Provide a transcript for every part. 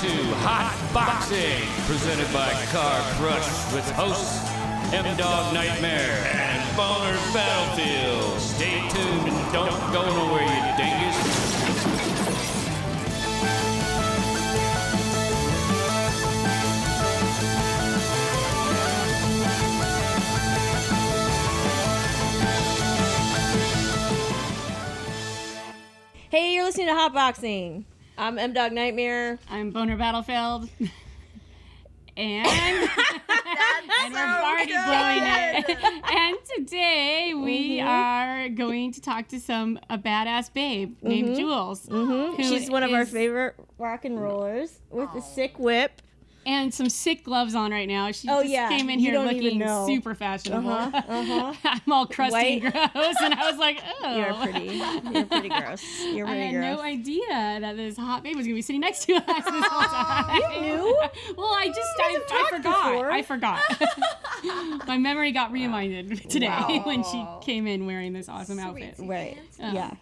to Hot Boxing, presented by Car Crush with hosts M-Dog Nightmare and Boner's Battlefield. Stay tuned and don't go nowhere, you dingus. Hey, you're listening to Hot Boxing. I'm M-Dog Nightmare. I'm Boner Battlefield. And we're already blowing it. And today we are going to talk to a badass babe named Jewlz. Mm-hmm. She's one of our favorite rock and rollers with a sick whip. And some sick gloves on right now. She came in here looking super fashionable. I'm all crusty and gross, and I was like, oh. You're pretty gross. I had no idea that this hot babe was going to be sitting next to us this whole time. You knew? Well, I forgot. My memory got reminded today when she came in wearing this awesome outfit. Right, yeah.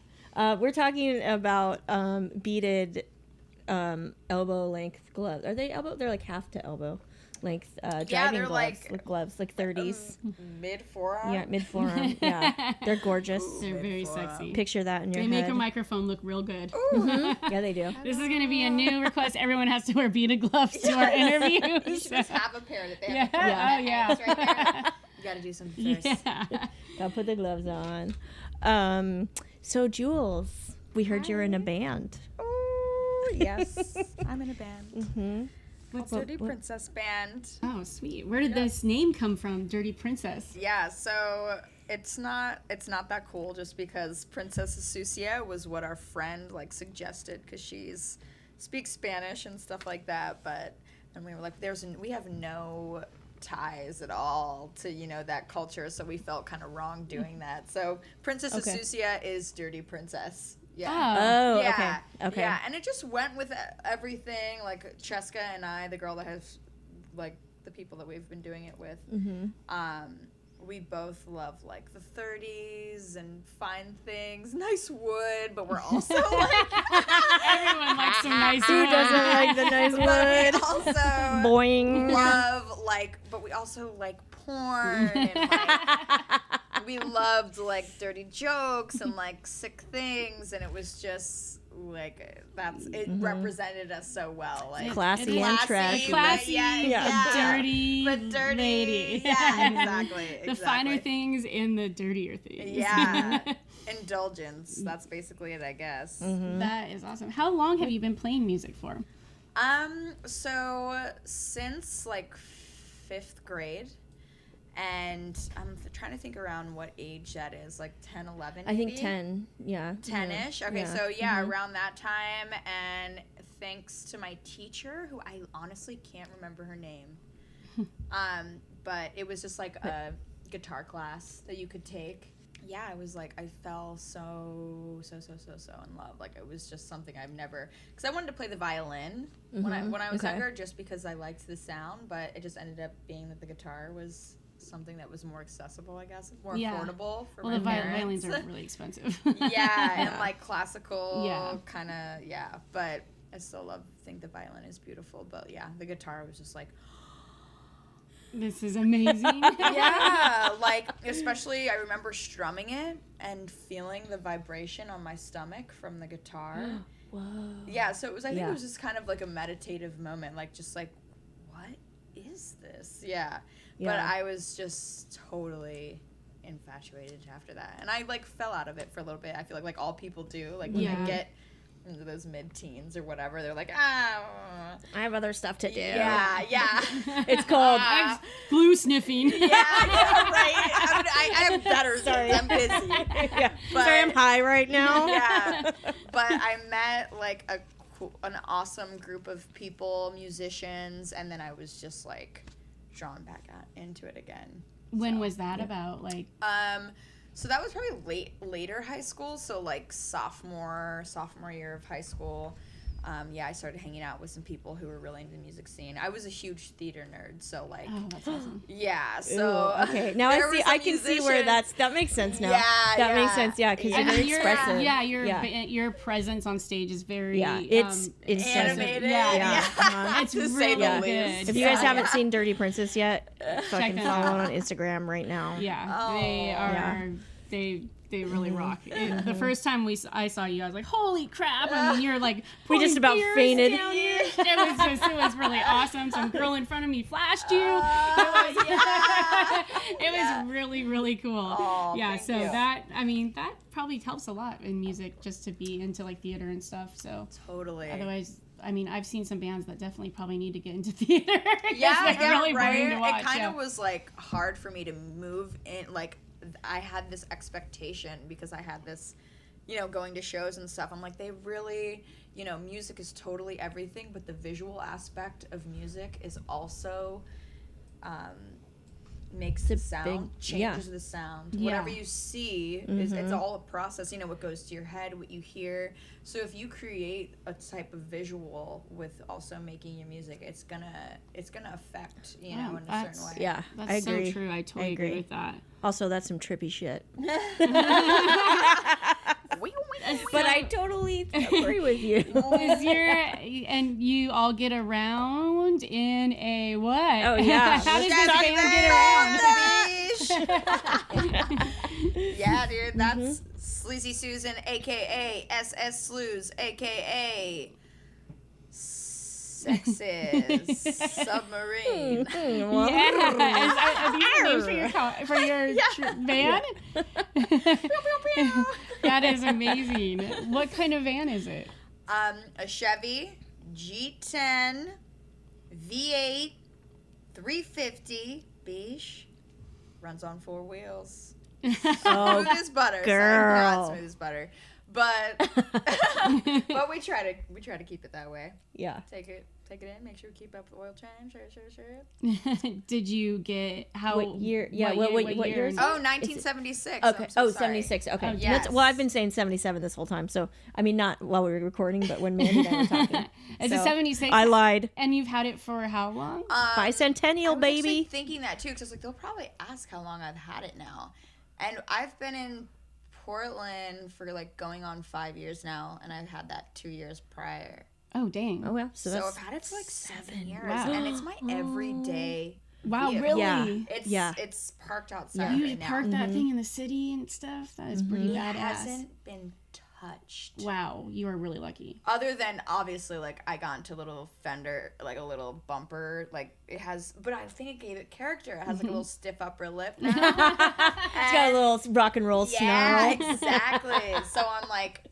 We're talking about beaded elbow length gloves. Are they elbow? They're like half to elbow length driving gloves. Like gloves, like 30s. Mid forearm. Yeah, mid forearm. Yeah, they're gorgeous. They're very sexy. Picture that in your head. They make a microphone look real good. Yeah, they do. This is going to be a new request. Everyone has to wear beaded gloves to our interviews. You should just have a pair that they have. Oh yeah. Right there. You got to do something first. Yeah. Gotta put the gloves on. So Jewlz, we heard you're in a band. Yes, I'm in a band. Mm-hmm. What's Dirty Princess Band? Oh, sweet. Where did this name come from, Dirty Princess? Yeah, so it's not that cool just because Princess Azucia was what our friend suggested because speaks Spanish and stuff like that, and we were like, we have no ties at all to that culture, so we felt kind of wrong doing that. So Princess Azucia is Dirty Princess. Yeah. Oh, yeah. Okay. Yeah, and it just went with everything. Like Cheska and I, the girl that has, the people that we've been doing it with. Mm-hmm. We both love the 30s and fine things, nice wood, but we're also everyone likes some nice wood. Who doesn't like the nice wood? But we also boing. Love but we also like porn and we loved dirty jokes and sick things, and it was just represented us so well, classy and trashy, dirty, but dirty lady. Yeah, exactly. The finer things and the dirtier things. Yeah. Indulgence, that's basically it, I guess. Mm-hmm. That is awesome. How long have you been playing music for? So since 5th grade. And I'm trying to think around what age that is, 10, 11 maybe? I think 10, yeah. 10-ish? Okay, yeah. So around that time, and thanks to my teacher, who I honestly can't remember her name, but it was just a guitar class that you could take. Yeah, I was I fell so in love. It was just something I've never, because I wanted to play the violin when I was younger, just because I liked the sound, but it just ended up being that the guitar was something that was more accessible, I guess, more affordable for my parents. The violins are really expensive. Yeah, and classical kind of, but I still think the violin is beautiful, but the guitar was just this is amazing. Yeah, especially I remember strumming it and feeling the vibration on my stomach from the guitar. Whoa. Yeah, so it was, I think it was just kind of a meditative moment, what is this? Yeah. But I was just totally infatuated after that. And I, fell out of it for a little bit. I feel like all people do. When they get into those mid-teens or whatever, they're I have other stuff to do. Yeah. It's called blue sniffing. Yeah, right. I have better things. I'm busy. Yeah. But, sorry, I'm high right now. Yeah. But I met, an awesome group of people, musicians, and then I was just, drawn back into it again. When was that about? So that was probably later high school, so sophomore year of high school. I started hanging out with some people who were really into the music scene. I was a huge theater nerd, so like, Oh, that's awesome. yeah. So Ooh, okay, now I can see where that makes sense now. Yeah, that makes sense. Yeah, because you're very expressive. Your presence on stage is very it's animated. Yeah. It's really the good. If you guys haven't seen Dirty Princess yet, fucking them follow out. on Instagram right now. Yeah, they are. They really rock. The first time I saw you, I was like, "Holy crap!" I mean, you're like, We just about beers fainted. down here. It was really awesome. Some girl in front of me flashed you. It was really, really cool. Oh, yeah. thank So you. that probably helps a lot in music, just to be into like theater and stuff. So totally. otherwise, I mean, I've seen some bands that definitely probably need to get into theater. Really boring to right. watch. It kind of was like hard for me to move in. Like, I had this expectation because I had this, going to shows and stuff. I'm like, they really, music is totally everything, but the visual aspect of music is also makes the sound, changes the sound. Yeah. Whatever you see, it's all a process. What goes to your head, what you hear. So if you create a type of visual with also making your music, it's gonna affect, in a certain way. Yeah, That's I agree. so true. I totally agree with that. Also, that's some trippy shit. But I totally agree with you. And you all get around in a what? Oh, yeah. How does this band get around? Yeah, dude, that's Sleazy Susan, aka SS Slews, aka Sexes Submarine. Yeah. Are these the names for your van? That is amazing. What kind of van is it? A Chevy G10 V8 350 beige, runs on 4 wheels. Oh, Smooth as butter. girl. Sorry, not smooth as butter. But but we try to keep it that way. Yeah. Take it in. Make sure we keep up the oil change. Sure. Did you get What year? Yeah. What year is it? Oh, 1976. Okay. I'm so 76. Okay. Oh, yes. Well, I've been saying 77 this whole time. So, I mean, not while we were recording, but when Mandy and I were talking. Is it 76? I lied. And you've had it for how long? Bicentennial, I was actually baby. thinking that too, because they'll probably ask how long I've had it now, and I've been in Portland for going on 5 years now, and I've had that 2 years prior. Oh, dang. Oh, well. So that's I've had it for 7 years, Wow. and it's my everyday. Wow, vehicle. really? Yeah. It's parked outside You right now. park that thing in the city and stuff? That is pretty It badass. hasn't been touched. Wow, you are really lucky. Other than obviously, I got into a little fender, a little bumper, it has. But I think it gave it character. It has a little stiff upper lip now. It's got a little rock and roll Yeah, snarl. exactly. So I'm like,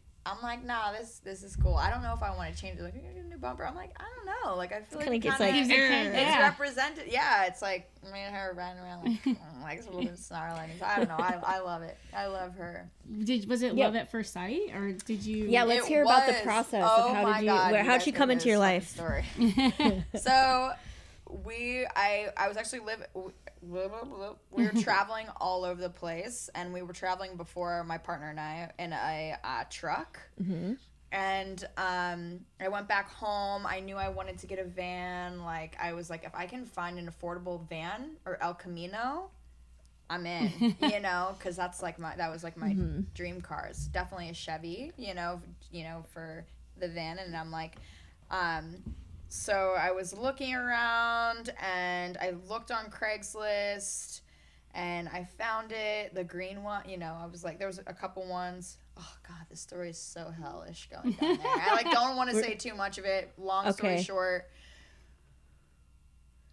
nah, this is cool. I don't know if I want to change it. You're gonna get a new bumper. I'm like, I don't know. I feel like Kinda it gets kinda, like, it's represented. Yeah, it's like me and her running around it's a little bit snarling. I don't know. I love it. I love her. Was it love at first sight, or did you? Yeah, let's hear about the process of how'd she come into your life? Story. So I was actually we were traveling all over the place, and we were traveling before, my partner and I, in a truck. Mm-hmm. And I went back home. I knew I wanted to get a van. I was like, if I can find an affordable van or El Camino, I'm in. Because that was my dream cars. Definitely a Chevy. For the van. And I'm like, so I was looking around, and I looked on Craigslist, and I found it, the green one. I was like, there was a couple ones. Oh God, this story is so hellish going down there. I don't want to say too much of it. Long story short,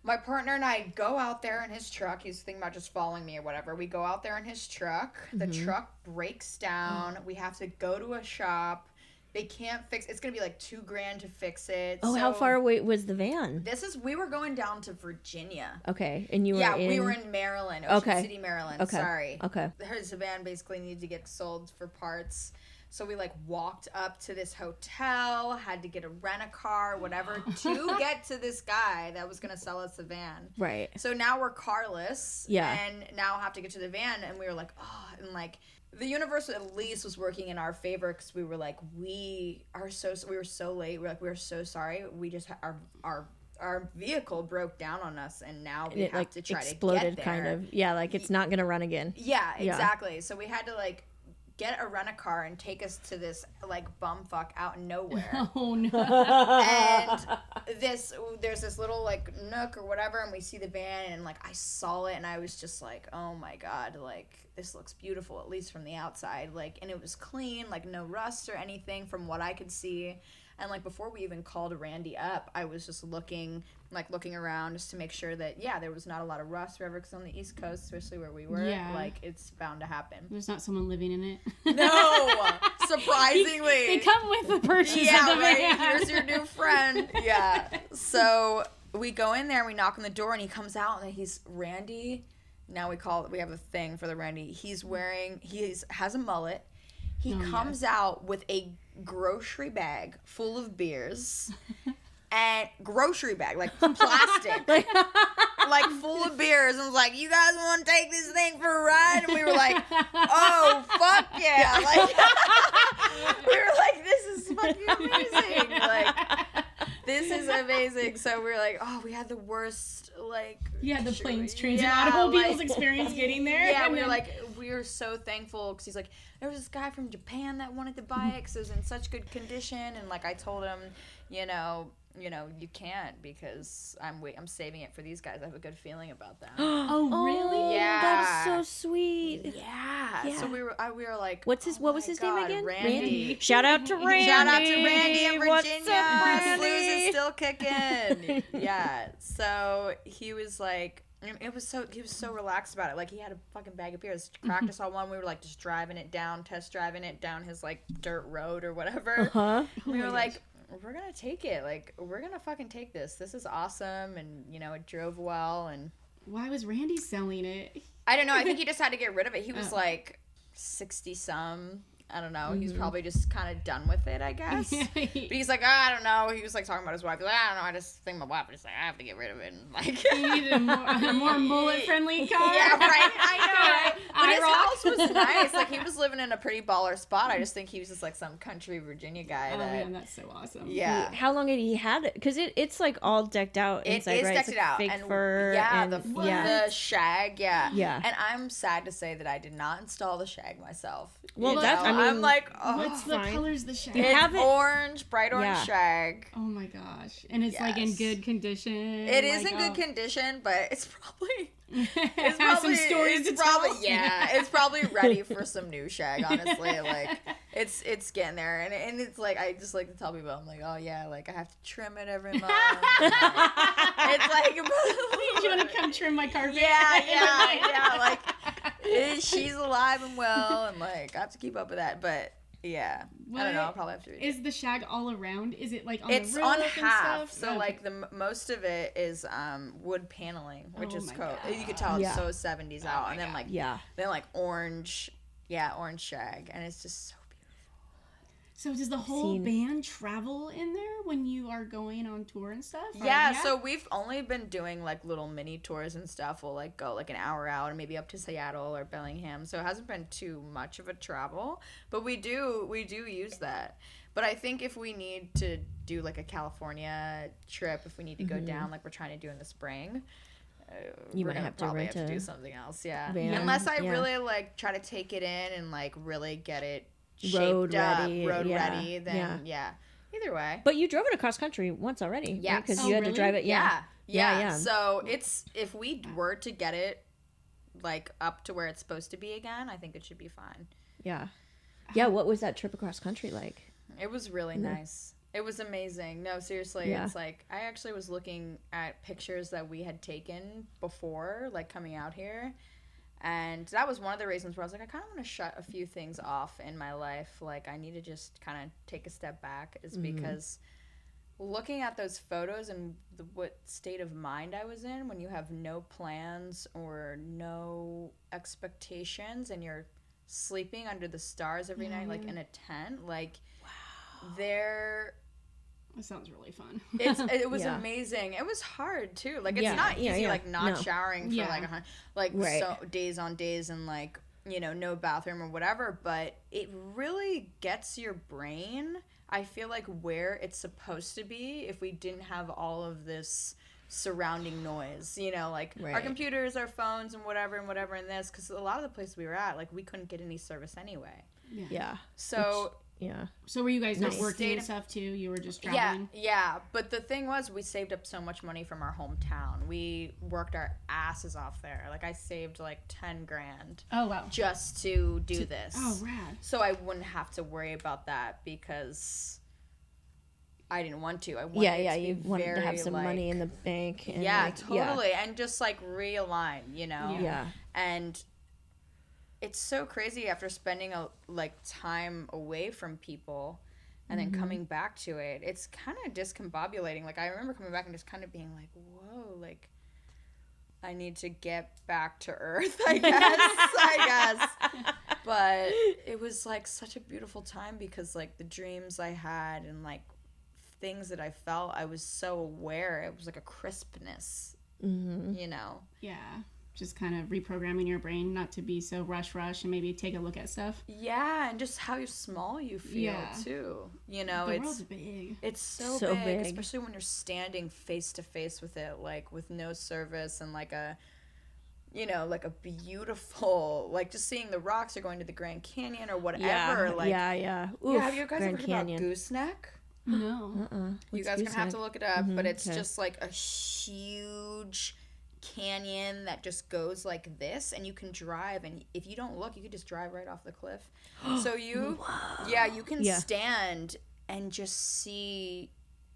my partner and I go out there in his truck. He's thinking about just following me or whatever. We go out there in his truck. The truck breaks down. We have to go to a shop. They can't fix. It's gonna be $2,000 to fix it. Oh, how far away was the van? We were going down to Virginia. Okay, and you were in... we were in Maryland, Ocean City, Maryland. Okay. Sorry. Okay. His van basically needed to get sold for parts. So we like walked up to this hotel, had to get a rent-a-car, whatever, to get to this guy that was gonna sell us the van. Right. So now we're carless. Yeah. And now have to get to the van, and we were like, oh, and like the universe at least was working in our favor because we were like, we were so late. We were so sorry. We just our vehicle broke down on us, and now we have to try exploded, to get there. kind of. Yeah, like it's not gonna run again. Yeah, exactly. So we had to like get a rent-a-car and take us to this like bumfuck out in nowhere. Oh no. And there's this little like nook or whatever, and we see the van, and like I saw it, and I was just like, oh my god, like this looks beautiful, at least from the outside, like, and it was clean, like no rust or anything from what I could see. And like before we even called Randy up, I was just looking around just to make sure that there was not a lot of rust or whatever, because on the East Coast, especially where we were, like it's bound to happen. There's not someone living in it. No, surprisingly, they come with the purchase of the van. Here's your new friend. Yeah. So we go in there and we knock on the door, and he comes out, and he's Randy. Now we have a thing for the Randy. He has a mullet. He comes out with a grocery bag full of beers. And grocery bag, like plastic, like full of beers, and was like, "You guys want to take this thing for a ride?" And we were like, "Oh fuck yeah!" Like we were like, "This is fucking amazing!" Like this is amazing. So we were like, "Oh, we had the worst like." You had the planes, trains, and automobiles experience getting there. Yeah, and we were so thankful because he's like, there was this guy from Japan that wanted to buy it because it was in such good condition, and like I told him, you know, you can't because I'm saving it for these guys. I have a good feeling about them. Oh, really? Yeah. That's so sweet. Yeah. So we were like, what was his name again? Randy. Shout out to Randy. Shout out to Randy in Virginia. What's up, Randy? Blues is still kicking. Yeah. So he was like, he was so relaxed about it. Like he had a fucking bag of beers, cracked us all one. We were like just test driving it down his like dirt road or whatever. We were like, we're gonna take it. Like we're gonna fucking take this. This is awesome, and it drove well. And why was Randy selling it? I don't know. I think he just had to get rid of it. He was like 60 some. I don't know. He's probably just kind of done with it, I guess. But he's like, I don't know. He was like talking about his wife. He's like, I don't know. I just think my wife was like, I have to get rid of it. And like, he needed a more mullet-friendly car. Yeah, right. I know. Right? But his house was nice. Like he was living in a pretty baller spot. I just think he was just like some country Virginia guy. Oh man, that's so awesome. Yeah. How long had he had it? Because it's like all decked out inside, right? Decked it's out. Fake and fur. Yeah, and, the shag. Yeah. Yeah. And I'm sad to say that I did not install the shag myself. Well, I'm like, what's the colors of the shag? It's orange, bright orange shag. Oh my gosh. And it's like in good condition. It is in good condition, but it's probably some stories to tell. It's probably ready for some new shag, honestly. Like it's getting there, and it's like I just like to tell people, I'm like, oh yeah, like I have to trim it every month. It's like, you want to come trim my carpet? Yeah. Like she's alive and well, and like I have to keep up with that, but. Yeah, I don't know. I'll probably have to read it. Is the shag all around? Is it like on it's the roof on and half, stuff? so like the most of it is wood paneling, which is cool. You could tell it's so 70s out, and then like orange, orange shag, and it's just so beautiful. So does the whole band travel in there when you are going on tour and stuff? Yeah, so we've only been doing like little mini tours and stuff. We'll like go like an hour out and maybe up to Seattle or Bellingham. So it hasn't been too much of a travel, but we do use that. But I think if we need to do like a California trip, if we need to go down like we're trying to do in the spring, you might have to do something else. Yeah, unless I really like try to take it in and like really get it road ready, then either way. But you drove it across country once already, yeah, because you had to drive it. Yeah. So it's if we were to get it like up to where it's supposed to be again, I think it should be fine. Yeah. What was that trip across country like? It was really nice. It was amazing. No, seriously, it's like I actually was looking at pictures that we had taken before, like coming out here. And that was one of the reasons where I was like, I kind of want to shut a few things off in my life. Like, I need to just kind of take a step back, is because looking at those photos and what state of mind I was in when you have no plans or no expectations and you're sleeping under the stars every night, like in a tent. Like, That sounds really fun. It was amazing. It was hard too. Like, it's not easy, like not showering for so days on days and like, you know, no bathroom or whatever, but it really gets your brain, I feel like, where it's supposed to be if we didn't have all of this surrounding noise, you know, like our computers, our phones and whatever in this, because a lot of the places we were at, like, we couldn't get any service anyway. So were you guys not working and stuff too? You were just traveling? Yeah. But the thing was, we saved up so much money from our hometown. We worked our asses off there. Like, I saved like 10 grand. Oh, wow. Just to do this. Oh, rad. So I wouldn't have to worry about that because I didn't want to. I wanted you wanted to have some money in the bank. And totally. And just like realign, you know? Yeah. And it's so crazy after spending time away from people and then coming back to it. It's kind of discombobulating. Like, I remember coming back and just kind of being like, whoa, like, I need to get back to earth, I guess. But it was like such a beautiful time because like the dreams I had and like things that I felt, I was so aware. It was like a crispness, you know? Yeah. Just kind of reprogramming your brain not to be so rush and maybe take a look at stuff. Yeah, and just how small you feel too. You know, the world's big. It's so big, especially when you're standing face to face with it, like with no service and like a, you know, like a beautiful, like just seeing the rocks or going to the Grand Canyon or whatever. Oof, have you guys ever heard about Gooseneck? No. You guys are gonna have to look it up, but it's just like a huge canyon that just goes like this, and you can drive, and if you don't look, you could just drive right off the cliff. So you can stand and just see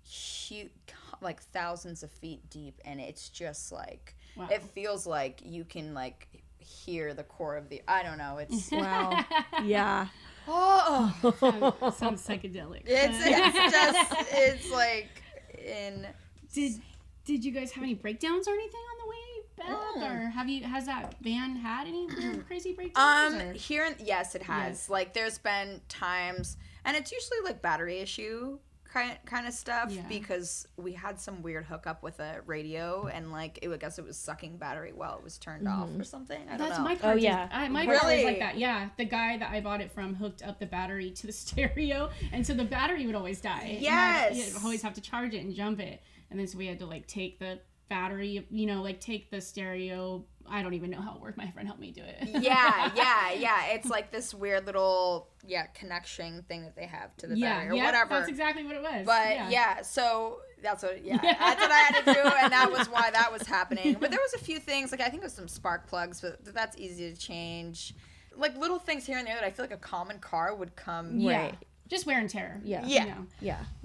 huge, like thousands of feet deep, and it's just like it feels like you can like hear the core of the, I don't know, it's sounds psychedelic. It's like in. Did you guys have any breakdowns or anything on the way back, or has that van had any weird, crazy breakdowns? Yes, it has. Like, there's been times, and it's usually like battery issue kind of stuff because we had some weird hookup with a radio, and like I guess it was sucking battery while it was turned off or something. I don't know. My car. My car was like that. Yeah, the guy that I bought it from hooked up the battery to the stereo, and so the battery would always die. Yes, you'd always have to charge it and jump it. And then so we had to like take the battery, you know, like take the stereo. I don't even know how it worked. My friend helped me do it. Yeah. It's like this weird little connection thing that they have to the battery or whatever. That's exactly what it was. But so that's what that's what I had to do, and that was why that was happening. But there was a few things, like I think it was some spark plugs, but that's easy to change. Like little things here and there that I feel like a common car would come. Right. Just wear and tear. Yeah.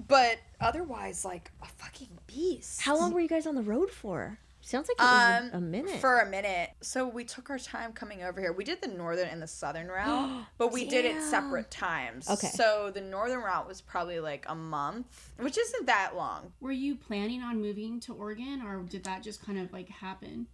But otherwise, like a fucking beast. How long were you guys on the road for? Sounds like it was a minute. For a minute. So we took our time coming over here. We did the northern and the southern route, but we did it separate times. Okay. So the northern route was probably like a month, which isn't that long. Were you planning on moving to Oregon, or did that just kind of like happen?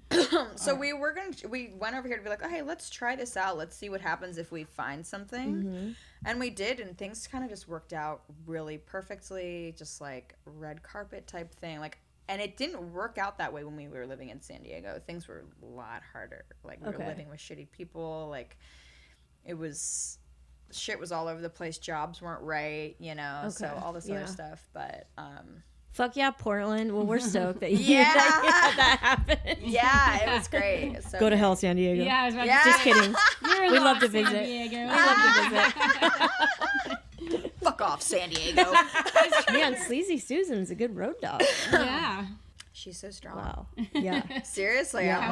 So we went over here to be like, oh, hey, let's try this out. Let's see what happens if we find something. And we did, and things kind of just worked out really perfectly, just like red carpet type thing. Like, and it didn't work out that way when we were living in San Diego. Things were a lot harder. Like, we were living with shitty people. Like, shit was all over the place. Jobs weren't right, you know, so all this other stuff. But, fuck yeah, Portland. Well, we're stoked that you had that happen. Yeah, it was great. So go to hell, San Diego. Yeah, I was about to just kidding. We love to visit. Diego. We love to visit. Fuck off, San Diego. Man, Sleazy Susan's a good road dog. Yeah. She's so strong. Wow. Yeah. Seriously, I'm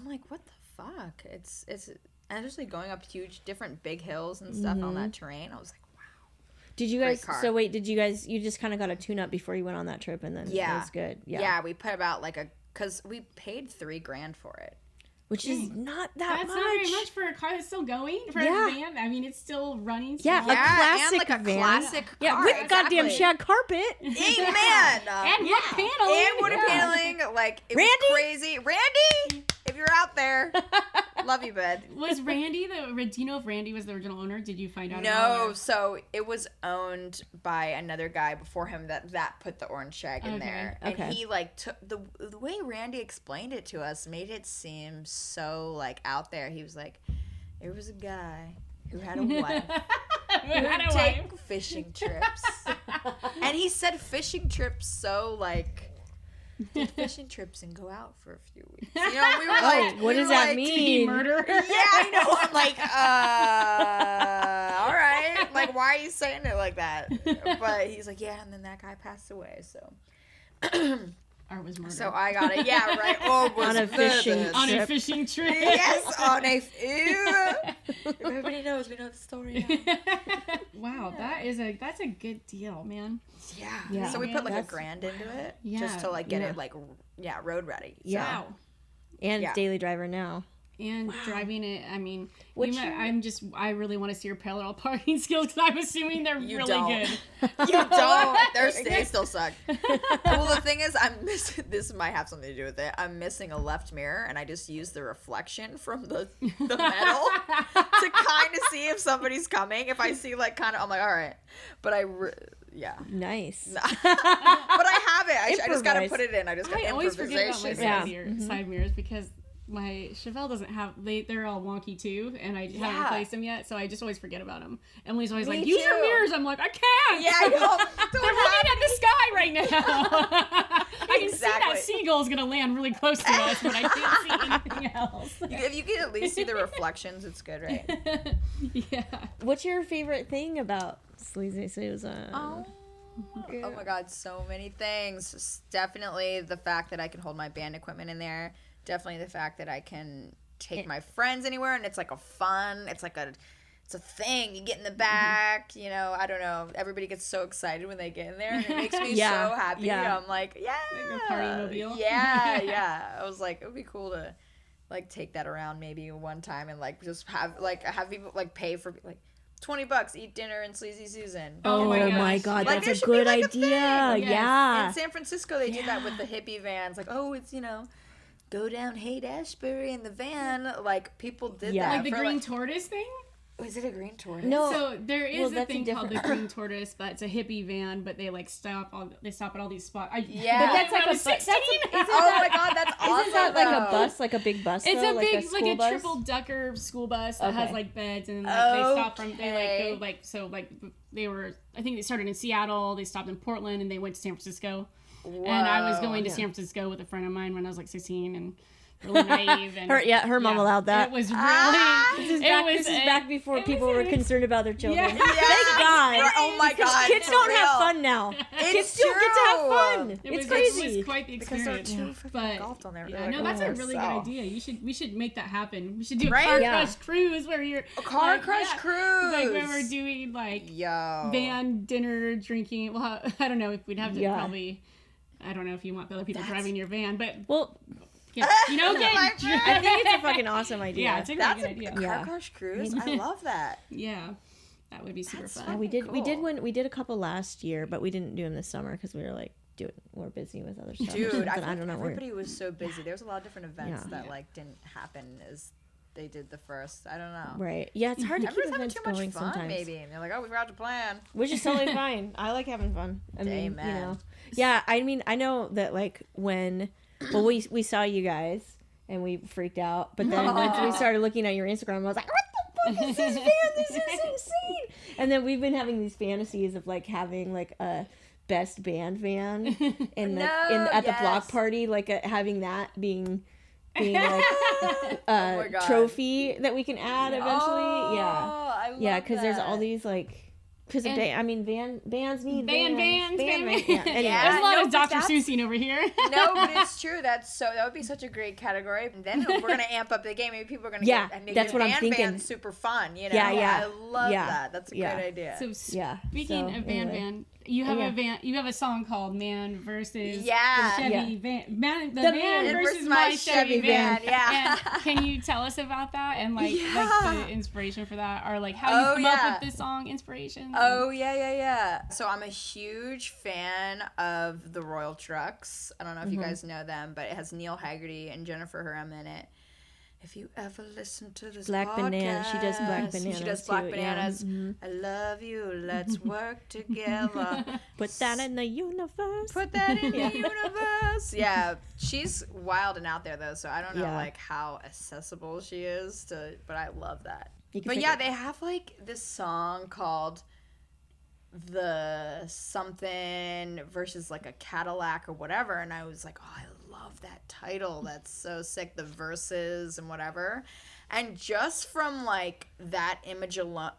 like, what the fuck? It's and especially going up huge, different big hills and stuff on that terrain. I was like, wow. Did you guys? So wait, you just kind of got a tune-up before you went on that trip, and then it was good. Yeah, we put about because we paid $3,000 for it. Which is not that much. That's not very much for a car that's still going, for a van. I mean, it's still running. Yeah, a classic and like a classic car. Yeah, with goddamn shag carpet. Amen. And wood paneling. And wood paneling. Like, it was crazy. Randy, if you're out there, Love you, bud. Was Randy do you know if Randy was the original owner? Did you find out? No, so it was owned by another guy before him that put the orange shag in there. And he like took the way Randy explained it to us made it seem so like out there. He was like, there was a guy who had a wife who would take fishing trips. And he said fishing trips so like did fishing trips and go out for a few weeks. You know, we were like, what does that mean? Did he murder? Yeah, I know. I'm like, all right. Like, why are you saying it like that? But he's like, yeah, and then that guy passed away, so. Or was murdered. So I got it. Yeah, right. Oh, on a fishing trip. On a fishing trip. Yes, on a. If everybody knows, we know the story now. Wow, that's a good deal, man. Yeah. So we put like $1,000 into it just to like get it like road ready. So. Yeah. Wow. And daily driver now. And driving it, I mean, I really want to see your parallel parking skills because I'm assuming they're really good. You don't. They still suck. Well, the thing is, I'm missing. This might have something to do with it. I'm missing a left mirror, and I just use the reflection from the metal to kind of see if somebody's coming. If I see like kind of, I'm like, all right. But Nice. But I have it. I just got to put it in. I always forget about my side mirrors because my Chevelle doesn't have, they're all wonky too, and I haven't replaced them yet, so I just always forget about them. Emily's always like, use your mirrors. I'm like, I can't. Yeah, I know. They're looking at the sky right now. I can see that seagull's going to land really close to us, but I can't see anything else. If you can at least see the reflections, it's good, right? Yeah. What's your favorite thing about Sleazy Susan? Oh my God, so many things. Definitely the fact that I can hold my band equipment in there. Definitely the fact that I can take my friends anywhere, and it's like it's a thing. You get in the back, you know, I don't know. Everybody gets so excited when they get in there, and it makes me so happy. Yeah. I'm like, Like a party mobile. Yeah. I was like, it would be cool to like take that around maybe one time and like just have people like pay for like $20, eat dinner in Sleazy Susan. Oh my God, like, that's a good idea. Yes. Yeah. In San Francisco, they did that with the hippie vans. Like, oh, it's, you know, go down Haight-Ashbury in the van. Like, people did that. Like the green tortoise thing? Was it a green tortoise? No. So there is a thing called the green tortoise, but it's a hippie van, but they like stop at all these spots. But that's like a 16. Oh my God, that's awesome. Isn't that like a bus, like a big bus? It's though? a big, like a bus? Triple decker school bus that has like beds, and like they stop from they were. I think they started in Seattle. They stopped in Portland, and they went to San Francisco. Whoa. And I was going to San Francisco with a friend of mine when I was like 16, and really naive. And her mom allowed that. It was really. This is back before people were concerned about their children. Yeah. Thank God. Oh my God. Kids don't have fun now. Kids don't get to have fun. It's crazy. It was quite the experience. But golfed on there. Yeah, no, that's a really good idea. We should make that happen. We should do a Right? car crush cruise where you're a car crush cruise. Like when we're doing like van dinner drinking. Well, I don't know if we'd have to probably. I don't know if you want other people driving your van, but you know, I think it's a fucking awesome idea. Yeah, it's a really good idea. A car crush cruise. I love that. Yeah, that would be super fun. Yeah, we did a couple last year, but we didn't do them this summer because we were like we're busy with other stuff. Dude, I don't know. Everybody was so busy. There was a lot of different events that like didn't happen as they did the first. I don't know. Right. Yeah, it's hard to keep events too much going fun, sometimes. Maybe. And they're like, oh, we forgot to plan. Which is totally fine. I like having fun. I mean, Amen. you know. Yeah, I mean, I know that like when we saw you guys and we freaked out, but then once we started looking at your Instagram, I was like, what the fuck is this van? This is insane. And then we've been having these fantasies of like having like a best band van at the block party, like having that being like a trophy that we can add eventually. Yeah, because there's all these like. Because bands need vans. Yeah. Anyway. There's a lot of Dr. Seussing over here. No, but it's true. That would be such a great category. And then we're gonna amp up the game. Maybe people are gonna that's what I'm thinking. Van super fun. You know. Yeah. I love that. That's a great idea. So speaking of van. You have a van. You have a song called "Man versus the Chevy Van." Man versus my Chevy Van. Yeah. And can you tell us about that and like the inspiration for that, or like how you come up with this song inspiration? Oh yeah. So I'm a huge fan of the Royal Trucks. I don't know if you guys know them, but it has Neil Haggerty and Jennifer Hurram in it. if you ever listen to this Black podcast, Banana. She does Black Bananas. She does Black too, Bananas. Yeah. I love you. Let's work together. Put that in the universe. Put that in the universe. Yeah, she's wild and out there though, so I don't know like how accessible she is to. But I love that. But yeah, they have like this song called the something versus like a Cadillac or whatever, and I was like, oh, I love that title. That's so sick. The verses and whatever. And just from like that image alone,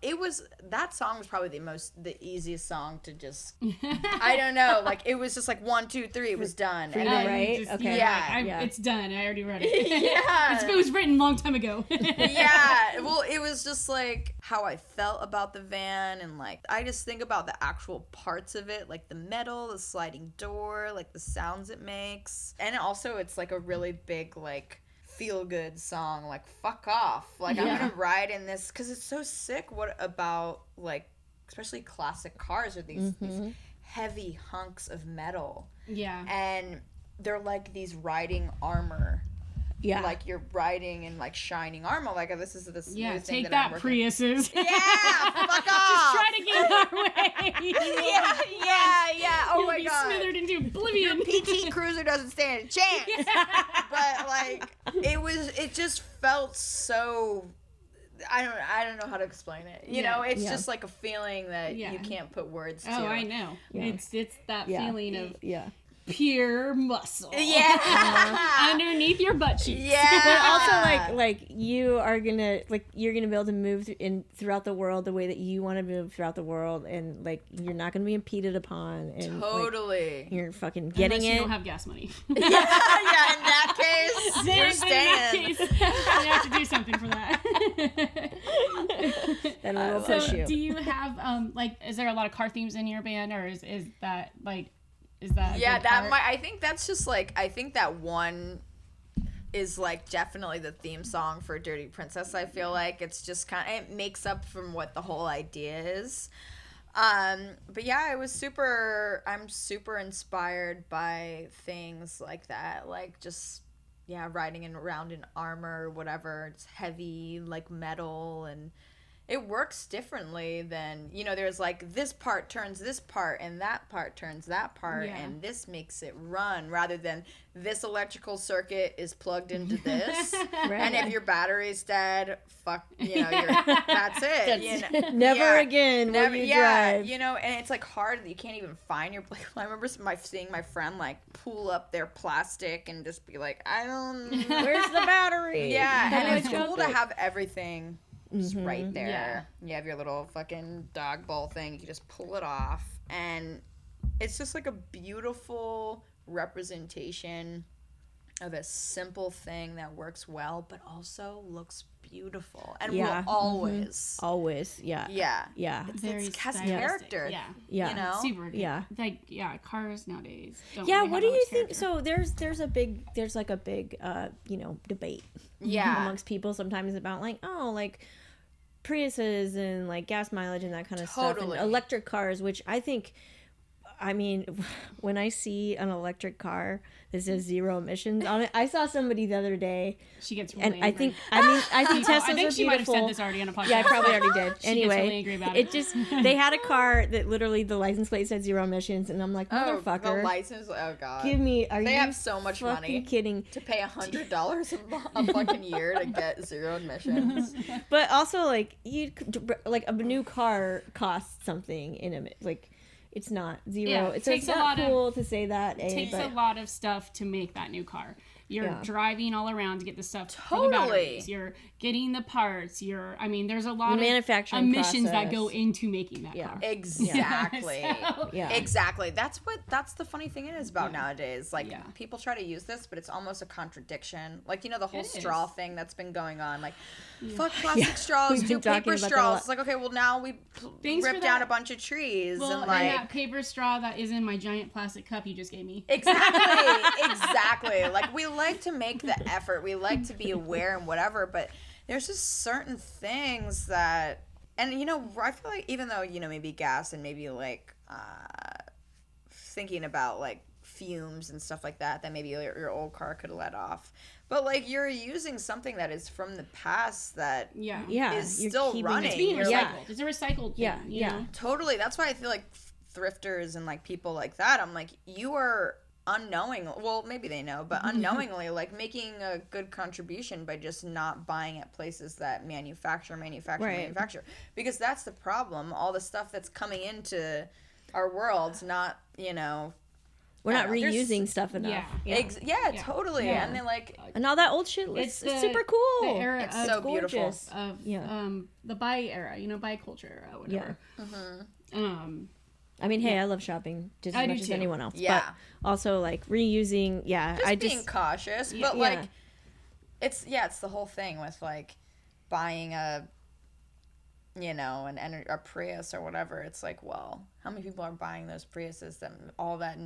that song was probably the easiest song to just I don't know, like it was just like 1, 2, 3, it was done. And right? Okay. Yeah, it's done. I already read it. Yeah. It was written a long time ago. Yeah. Well, it was just like how I felt about the van, and like I just think about the actual parts of it, like the metal, the sliding door, like the sounds it makes. And also it's like a really big like feel good song, like fuck off, like I'm gonna ride in this because it's so sick. What about like especially classic cars are these heavy hunks of metal, and they're like these riding armor, like you're riding in like shining armor, like this is this new thing take that that Priuses. Fuck off. Just try to get our way. yeah oh my god, smothered into oblivion. Your PT Cruiser doesn't stand a chance. But like it just felt so I don't know how to explain it. You know, it's just like a feeling that you can't put words to. Oh, I know. Yeah. It's that feeling of pure muscle. Underneath your butt cheeks. But also like you're gonna be able to move throughout the world the way that you want to move throughout the world, and like you're not gonna be impeded upon, and totally like, you're fucking getting Unless it. You don't have gas money. In that case you're staying. You have to do something for that. Then we will push you. Do you have is there a lot of car themes in your band, or is that like is that I think that's just like I think that one is like definitely the theme song for Dirty Princess. I feel like it's just it makes up from what the whole idea is. But yeah, I'm super inspired by things like that, like just riding around in armor or whatever. It's heavy like metal, and it works differently than, there's like this part turns this part and that part turns that part, and this makes it run, rather than this electrical circuit is plugged into this. And if your battery's dead, fuck, that's it. Never again will you drive. And it's like hard. You can't even find your, like, I remember seeing my friend like pull up their plastic and just be like, where's the battery? And it's cool to have everything right there. You have your little fucking dog bowl thing. You can just pull it off, and it's just like a beautiful representation of a simple thing that works well, but also looks beautiful, and will always, It's has character. Super good. Like cars nowadays. Don't really what have do you much think? character. So there's a big debate amongst people sometimes about like Priuses and like gas mileage and that kind of stuff, and electric cars, which I think, I mean, when I see an electric car that says 0 emissions on it, I saw somebody the other day. She gets really angry. I think Teslas I think are she might have beautiful. said this already on a podcast. Yeah, I probably already did. She Anyway, gets really angry about it. They had a car that literally the license plate said 0 emissions, and I'm like, motherfucker, the license. Oh god, give me. They have so much money. Kidding? To pay $100 a fucking year to get 0 emissions. But also, like a new car costs something like. It's not 0. Yeah, it's not cool to say that. It takes a lot of stuff to make that new car. You're driving all around to get the stuff for the batteries. You're getting the parts. There's a lot of manufacturing emissions process that go into making that car. Exactly. Exactly. That's the funny thing it is about nowadays. Like people try to use this, but it's almost a contradiction. Like, the whole straw thing that's been going on. Like, fuck plastic straws, do paper straws. It's like, okay, well now we rip down a bunch of trees. Well, and like that paper straw that is in my giant plastic cup you just gave me. Exactly. Like, we like to make the effort. We like to be aware and whatever, but there's just certain things that, and I feel like even though maybe gas and maybe like thinking about like fumes and stuff like that maybe your old car could let off. But like you're using something that is from the past that is still running. It's being recycled. It's a recycled thing, you know? Totally. That's why I feel like thrifters and like people like that, I'm like, you are well, maybe they know, but unknowingly like making a good contribution by just not buying at places that manufacture, because that's the problem. All the stuff that's coming into our world's not, you know, we're not reusing stuff enough. Totally. And they like, and all that old shit looks super cool. The era it's so beautiful of the buy era, you know, buy culture era, whatever. I mean, hey, I love shopping just as much as anyone else. Yeah. But also, like, reusing, just being cautious. But, like, it's the whole thing with, like, buying a Prius or whatever. It's like, well, how many people are buying those Priuses, that all that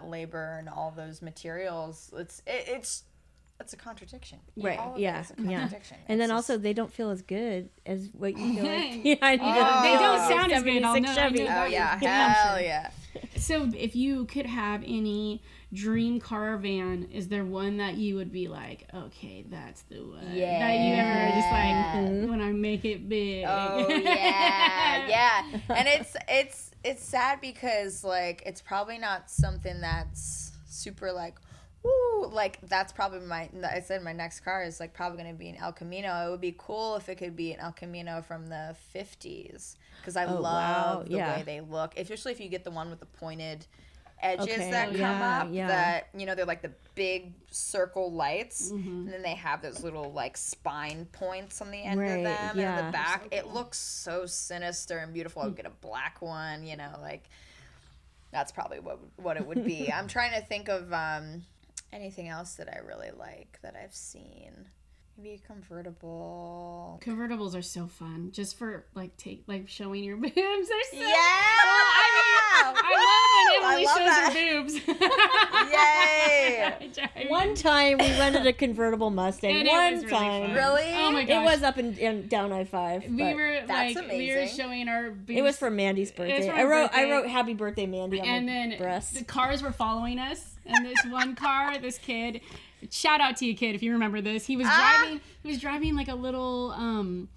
labor and all those materials? It's a contradiction. Right. It's a contradiction. And then also they don't feel as good as what you feel like. They don't sound as good. Chevy. Oh yeah, hell yeah. So if you could have any dream car van, is there one that you would be like, okay, that's the one that you ever just like when I make it big? Oh yeah. And it's sad because like it's probably not something that's super like, ooh, like that's probably my next car is like probably going to be an El Camino. It would be cool if it could be an El Camino from the 50s because I love the way they look, especially if you get the one with the pointed edges that come up that, you know, they're like the big circle lights and then they have those little like spine points on the end of them and in the back. So cool. It looks so sinister and beautiful. I would get a black one, you know, like that's probably what it would be. I'm trying to think of anything else that I really like that I've seen. Maybe a convertible. Convertibles are so fun, just for like showing your boobs. They're so. Yeah. I love when Emily shows her boobs. Yay! One time we rented a convertible Mustang. And One it was time. really fun. Really? Oh my gosh. It was up and down I-5. That's amazing. We were showing our boobs. It was for Mandy's birthday. I wrote "Happy Birthday, Mandy" on my breast. The cars were following us, and this one car, this kid. Shout out to you, kid, if you remember this. He was driving. He was driving like a little.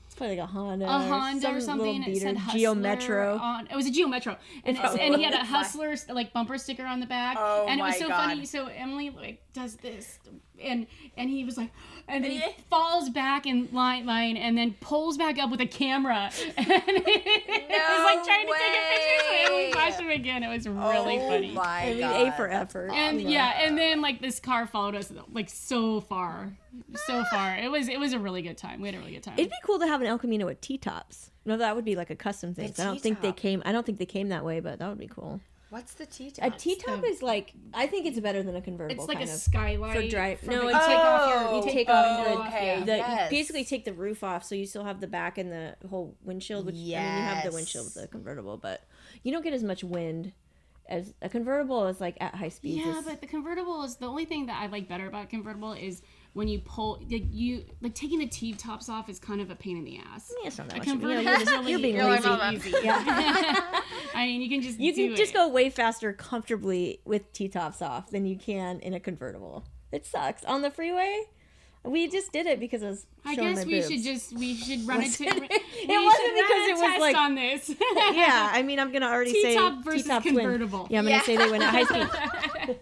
It's probably like a Honda. Or something. Little It said Hustler Geo Metro. It was a Geo Metro, and he had a Hustler like bumper sticker on the back. Oh and it was my so God. funny. So Emily like does this, and he was like, and then he falls back in line, and then pulls back up with a camera, and he was like trying to take a picture. So Emily flashed him again. It was really funny. Oh my God. A for effort. And and then like this car followed us like so far. It was a really good time. We had a really good time. It'd be cool to have an El Camino with T-tops. No, that would be like a custom thing. I don't think they came that way, but that would be cool. What's the T-top? A T-top is like, I think it's better than a convertible. It's like kind a of, skylight for drive. for No, the- you take off your. You take off yes. You basically take the roof off, so you still have the back and the whole windshield. Which I mean, you have the windshield with the convertible, but you don't get as much wind as a convertible is like at high speeds. Yeah, but the convertible is the only thing that I like better about a convertible is when you pull, like taking the T-tops off is kind of a pain in the ass. Yeah, it's not that A much. convertible You're being really lazy. easy. Yeah. I mean, you can just go way faster comfortably with T-tops off than you can in a convertible. It sucks. On the freeway, we just did it because I was showing my boobs. we should run it. It wasn't because it was like on this. Yeah, I mean, I'm gonna already T-top say versus T-top convertible. Twin. Yeah, I'm gonna say they went at high speed.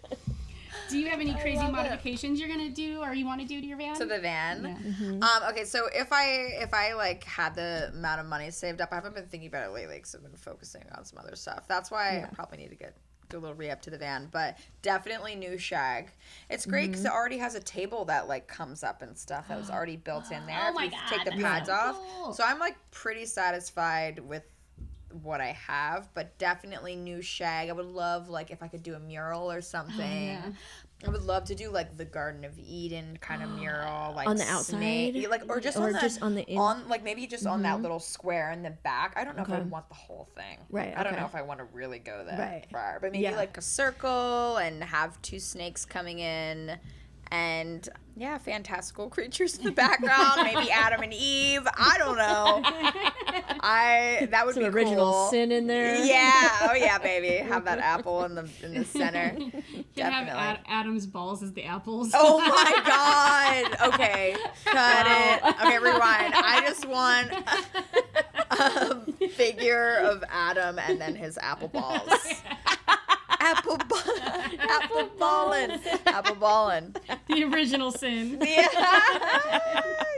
Do you have any crazy modifications you're gonna do or you want to do to your van? To the van? Yeah. Mm-hmm. Okay, so if I like had the amount of money saved up, I haven't been thinking about it lately because I've been focusing on some other stuff. That's why I probably need to do a little re-up to the van, but definitely new shag. It's great because it already has a table that like comes up and stuff that was already built in there. Oh my if you God, take the that's pads so off. cool. So I'm like pretty satisfied with what I have, but definitely new shag. I would love like if I could do a mural or something. yeah. I would love to do like the Garden of Eden kind of mural, like On the outside? like or just on like maybe just on that little square in the back. I don't know if I want the whole thing. Right, I don't okay. know if I want to really go that Right. far, but maybe like a circle and have two snakes coming in, And yeah, fantastical creatures in the background. Maybe Adam and Eve. I don't know. That would Some be original cool. sin in there. Yeah. Oh yeah, baby. Have that apple in the center. You can Definitely. have Adam's balls as the apples. Oh my God. Okay. Cut it. Okay, rewind. I just want a figure of Adam and then his apple balls. Apple ballin'. The original sin. Yeah.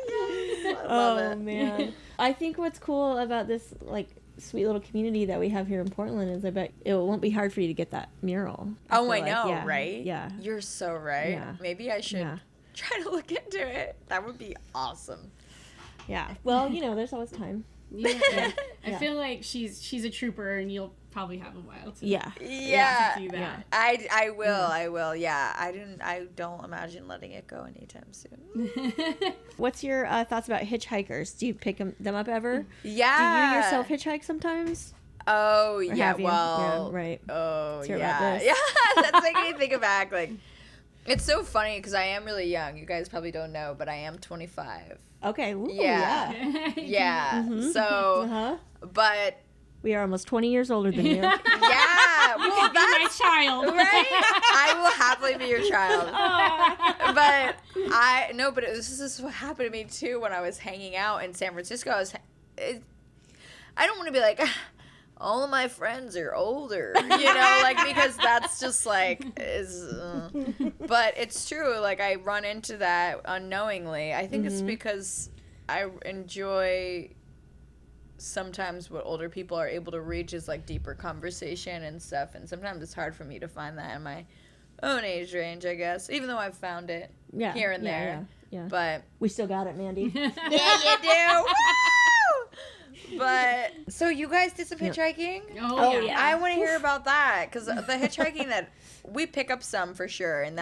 Yes, I love it. Man. I think what's cool about this like sweet little community that we have here in Portland is I bet it won't be hard for you to get that mural. Oh, I feel know, yeah. right? Yeah. You're so right. Yeah. Maybe I should Yeah. try to look into it. That would be awesome. Yeah. Well, there's always time. Yeah. I Yeah. feel like she's a trooper, and you'll probably have a while to Yeah. Yeah. to do that. Yeah. I will. Yeah. I don't imagine letting it go anytime soon. What's your thoughts about hitchhikers? Do you pick them up ever? Yeah. Do you yourself hitchhike sometimes? Oh, Or yeah. have you? Well, Yeah, right. Oh, Let's hear yeah. about this. Yeah. That's making me think back. Like, it's so funny because I am really young. You guys probably don't know, but I am 25. Okay. Ooh, Yeah. yeah. Yeah. Mhm. So, Uh-huh. but We are almost 20 years older than you. yeah. Well, Be my child. right? I will happily be your child. But this is what happened to me too when I was hanging out in San Francisco. I don't want to be like, all of my friends are older, because that's just like but it's true. Like I run into that unknowingly. I think it's because I enjoy sometimes what older people are able to reach is like deeper conversation and stuff, and sometimes it's hard for me to find that in my own age range, I guess, even though I've found it here and there. Yeah. But We still got it, Mandy. yeah, you do. Woo! But so you guys did some hitchhiking? Oh, yeah. I want to hear about that because the hitchhiking that we pick up some for sure, and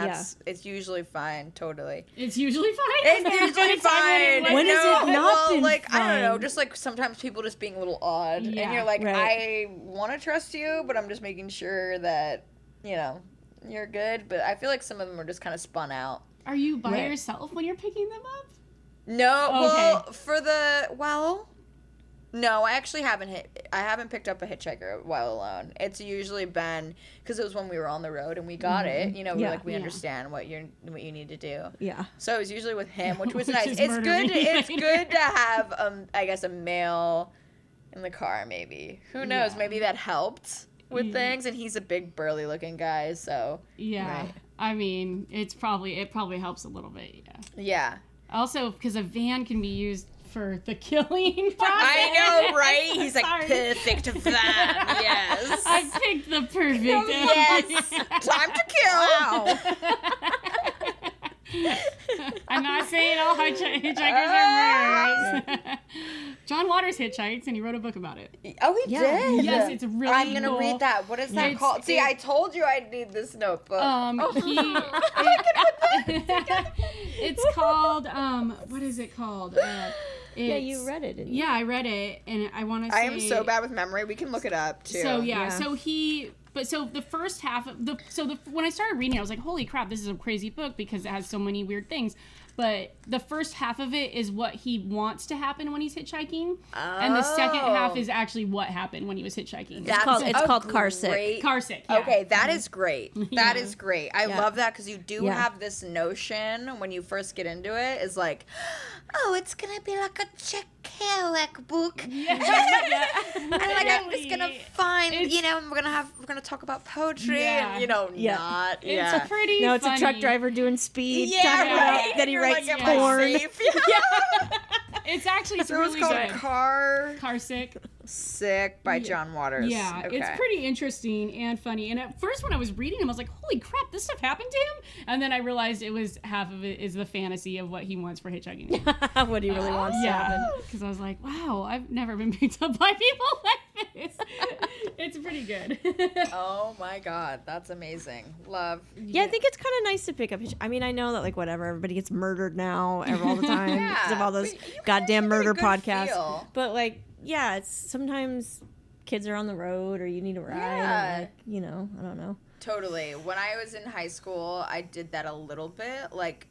it's usually fine. Totally. It's usually fine. It's usually fine. When has it not been like I don't know, fine? just like sometimes people just being a little odd, Yeah, and you're like, right. I want to trust you, but I'm just making sure that you're good. But I feel like some of them are just kind of spun out. Are you by Right. yourself when you're picking them up? No, Okay. no, I actually haven't picked up a hitchhiker while alone. It's usually been because it was when we were on the road and we got it. We Yeah. understand what you need to do. Yeah. So it was usually with him, which was Which nice. is It's murder good. me It's later. good to have I guess a male in the car. Maybe who knows? Yeah. Maybe that helped with things. And he's a big burly looking guy, so Yeah. Right. I mean, it probably helps a little bit, yeah. yeah. Also, because a van can be used for the killing process. I know, right? He's like Sorry. perfect van. Yes. I picked the perfect Yes. Time to kill. I'm not saying all hitchhikers are murderers. John Waters hitchhikes, and he wrote a book about it. Oh, he Yeah. did. Yes, it's really I'm gonna cool. read that. What is that It's- called? See, I told you I'd need this notebook. It's called what is it called? Yeah, you read it, didn't you? Yeah, I read it, and I want to say I am so bad with memory. We can look it up too. So Yeah. so the first half of when I started reading it, I was like, holy crap, this is a crazy book because it has so many weird things. But the first half of it is what he wants to happen when he's hitchhiking, and the second half is actually what happened when he was hitchhiking. It's called Car Sick. great- Car sick. Yeah. Okay, that is great. That is great. I Yeah. love that because you do Yeah. have this notion when you first get into it is like, oh, it's gonna be like a Jack Kerouac book. Yeah. And like I'm just gonna find, It's- we're gonna talk about poetry Yeah. and Yeah. not. It's Yeah. pretty. No, it's a truck funny. driver doing speed. Yeah, talking about right. that he You're writes like, am I porn. safe? It's actually So it's really called good. Car Sick. Sick by John Waters. Yeah, Okay. it's pretty interesting and funny. And at first, when I was reading him, I was like, "Holy crap, this stuff happened to him!" And then I realized it was half of it is the fantasy of what he wants for hitchhiking. What he really wants to happen. Yeah, because I was like, "Wow, I've never been picked up by people like this." It's pretty good. Oh my god, that's amazing. Love. Yeah, I think it's kind of nice to pick up. I mean, I know that like whatever, everybody gets murdered now all the time because of all those but you goddamn have a murder good podcasts. feel. But like, yeah, it's sometimes kids are on the road or you need a ride. Yeah. And, like, I don't know. Totally. When I was in high school, I did that a little bit. Like,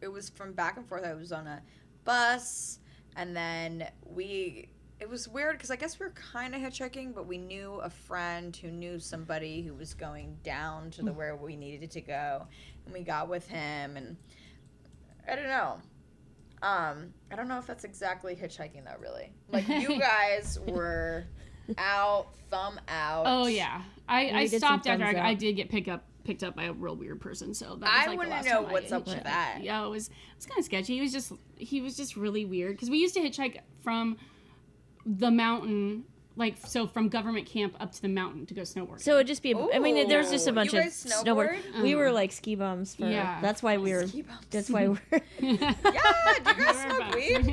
it was from back and forth. I was on a bus, and then it was weird because I guess we were kind of hitchhiking, but we knew a friend who knew somebody who was going down to where we needed to go, and we got with him, and I don't know. I don't know if that's exactly hitchhiking though, really. Like, you guys were out, thumb out. Oh yeah, I stopped after I did get picked up by a real weird person. So that was I want to know what's up with that. Yeah, it was kind of sketchy. He was just really weird because we used to hitchhike from the mountain, like, so from government camp up to the mountain to go snowboarding. So it'd just be, I mean, there was just a bunch of snowboard. We were like ski bums for, that's why we were, that's why we're. Yeah, do you guys smoke weed?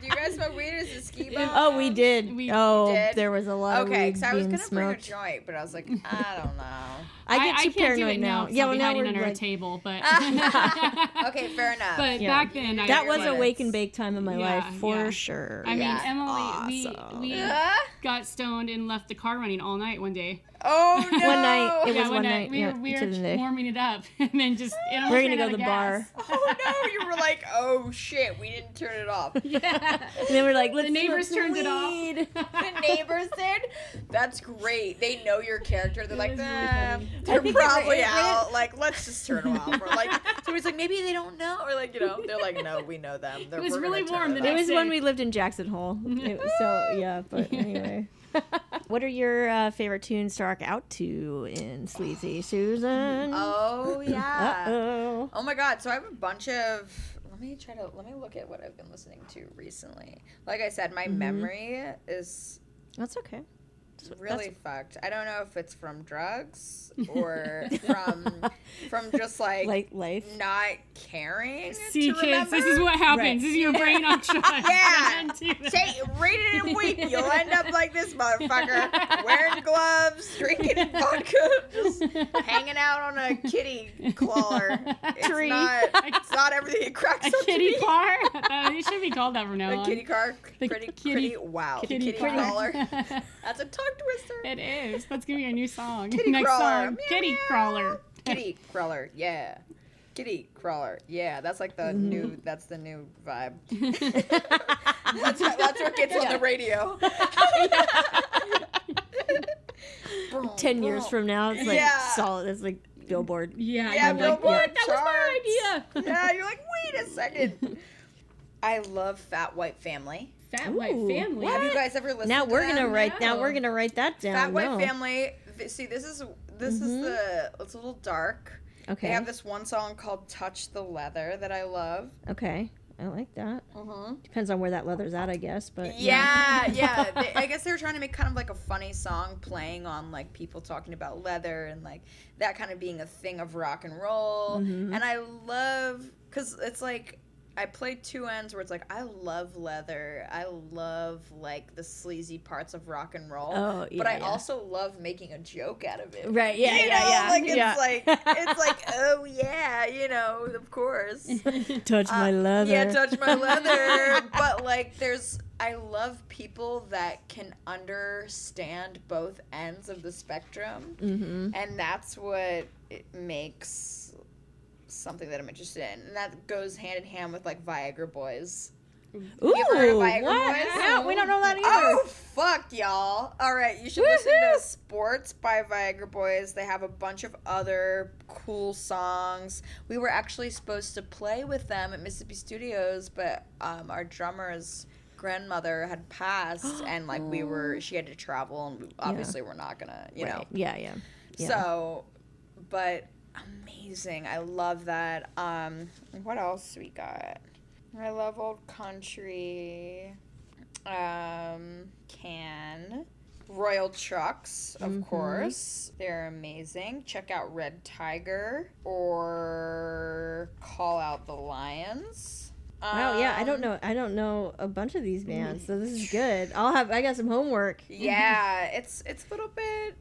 Do you guys smoke weed as a ski bum? Oh, we did. Did? There was a lot of weed because I was being going to bring a smoked. joint, but I was like, I don't know. I get too can't paranoid do it now. Yeah, well, now hiding we're under a like, table, but Okay, fair enough. but back then that was a like, wake and bake time of my life for sure. I mean, Yeah. Emily, Awesome. we got stoned and left the car running all night one day. Oh no! One night, it was one night. We were warming it up, and then just we're gonna go to the bar. Oh no! You were like, oh shit, we didn't turn it off. Yeah. And then we're like, let's The neighbors smoke turned it off. weed. The neighbors did. That's great. They know your character. They're like, was really funny. they're think probably it- out. Like, let's just turn them off. Or like, somebody's like, maybe they don't know. Or like, they're like, no, we know them. It was we're really gonna turn warm it the It off. was Next when day. we lived in Jackson Hole. So yeah, but anyway. What are your favorite tunes to rock out to in Sleazy Susan? Oh yeah. Uh-oh. Oh my god. So I have a bunch of. Let me look at what I've been listening to recently. Like I said, my memory is That's okay. really fucked. I don't know if it's from drugs or from just like Life. not caring. See, to kids, remember. this is what happens. Right. This is your brain on trust. Yeah. Read it and weep. You'll end up like this motherfucker, wearing gloves, drinking vodka, just hanging out on a kitty claw. Tree. It's not everything it cracks A up to kitty be. car? It should be called that from now A on. kitty car. The Pretty. Wow. kitty Crawler. That's a tongue twister. It is. That's gonna be our new song. Kitty Next crawler. song, Meow, kitty meow. crawler. Kitty crawler. Yeah. Kitty crawler. Yeah. That's like the new. That's the new vibe. that's what gets on the radio. 10 years from now, it's like Yeah. solid. It's like Billboard. Yeah, Yeah, I'm like, Billboard what? That was my idea. Yeah, you're like, wait a second. I love Fat White Family. Fat White Ooh, Family. Have you guys ever listened Now to we're them? gonna write. Now No. we're gonna write that down. Fat White No. Family. See, this is the. It's a little dark. Okay. They have this one song called "Touch the Leather" that I love. Okay. I like that. Mm-hmm. Depends on where that leather's at, I guess. But Yeah. I guess they were trying to make kind of like a funny song playing on like people talking about leather and like that kind of being a thing of rock and roll. Mm-hmm. And I love, because it's like, I played two ends where it's like, I love leather. I love like the sleazy parts of rock and roll. Oh, but I yeah. also love making a joke out of it. Right. Yeah. You Yeah. know? Yeah. Like, yeah. it's like, oh yeah, of course. Touch my leather. Yeah, touch my leather. But like, I love people that can understand both ends of the spectrum, and that's what it makes something that I'm interested in, and that goes hand in hand with like Viagra Boys. Ooh, You ever heard of Viagra what? Boys? No, we don't know that either. Oh fuck, y'all! All right, you should listen to "Sports" by Viagra Boys. They have a bunch of other cool songs. We were actually supposed to play with them at Mississippi Studios, but our drummer's grandmother had passed, and like she had to travel, and we obviously we're not gonna, you know. Yeah. So, but amazing. I love that. What else we got? I love old country. Royal Trucks, of course. They're amazing. Check out Red Tiger or Call Out the Lions. Wow, yeah, I don't know a bunch of these bands, so this is good. I got some homework. Yeah, it's a little bit.